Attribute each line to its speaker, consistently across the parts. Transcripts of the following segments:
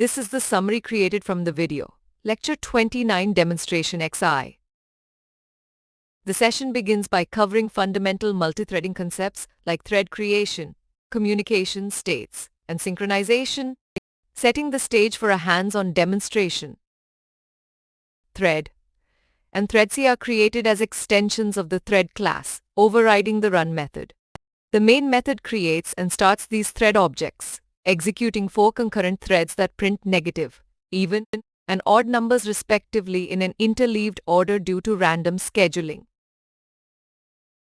Speaker 1: This is the summary created from the video. Lecture 29 Demonstration XI. The session begins by covering fundamental multithreading concepts like thread creation, communication states, and synchronization, setting the stage for a hands-on demonstration. Thread and threads are created as extensions of the thread class, overriding the run method. The main method creates and starts these thread objects, executing 4 concurrent threads that print negative, even, and odd numbers respectively in an interleaved order due to random scheduling.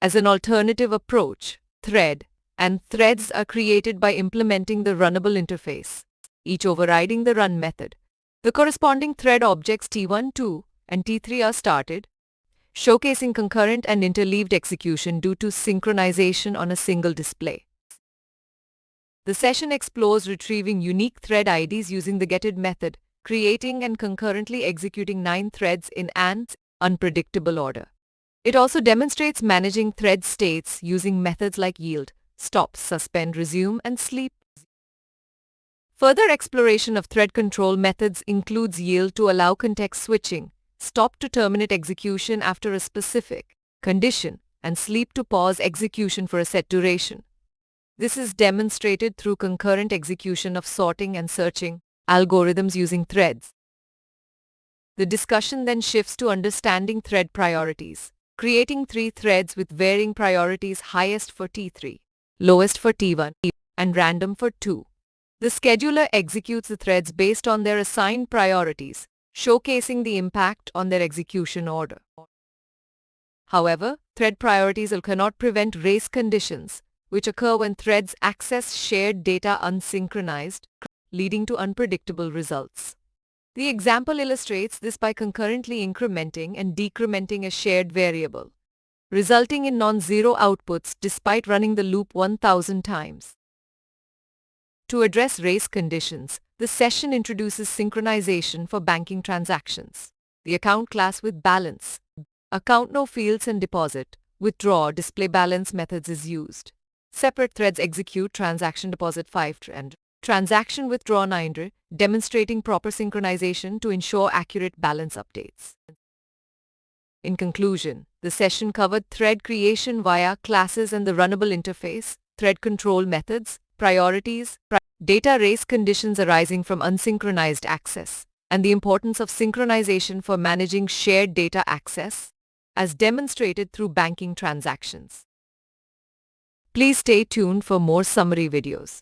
Speaker 1: As an alternative approach, thread and threads are created by implementing the runnable interface, each overriding the run method. The corresponding thread objects T1, 2, and T3 are started, showcasing concurrent and interleaved execution due to synchronization on a single display. The session explores retrieving unique thread IDs using the getID method, creating and concurrently executing 9 threads in an unpredictable order. It also demonstrates managing thread states using methods like yield, stop, suspend, resume, and sleep. Further exploration of thread control methods includes yield to allow context switching, stop to terminate execution after a specific condition, and sleep to pause execution for a set duration. This is demonstrated through concurrent execution of sorting and searching algorithms using threads. The discussion then shifts to understanding thread priorities, creating 3 threads with varying priorities: highest for T3, lowest for T1, and random for 2. The scheduler executes the threads based on their assigned priorities, showcasing the impact on their execution order. However, thread priorities cannot prevent race conditions, which occur when threads access shared data unsynchronized, leading to unpredictable results. The example illustrates this by concurrently incrementing and decrementing a shared variable, resulting in non-zero outputs despite running the loop 1,000 times. To address race conditions, the session introduces synchronization for banking transactions. The account class with balance, account no fields and deposit, withdraw, display balance methods is used. Separate threads execute transaction deposit 5 and transaction withdraw 9, demonstrating proper synchronization to ensure accurate balance updates. In conclusion, the session covered thread creation via classes and the runnable interface, thread control methods, priorities, data race conditions arising from unsynchronized access, and the importance of synchronization for managing shared data access, as demonstrated through banking transactions. Please stay tuned for more summary videos.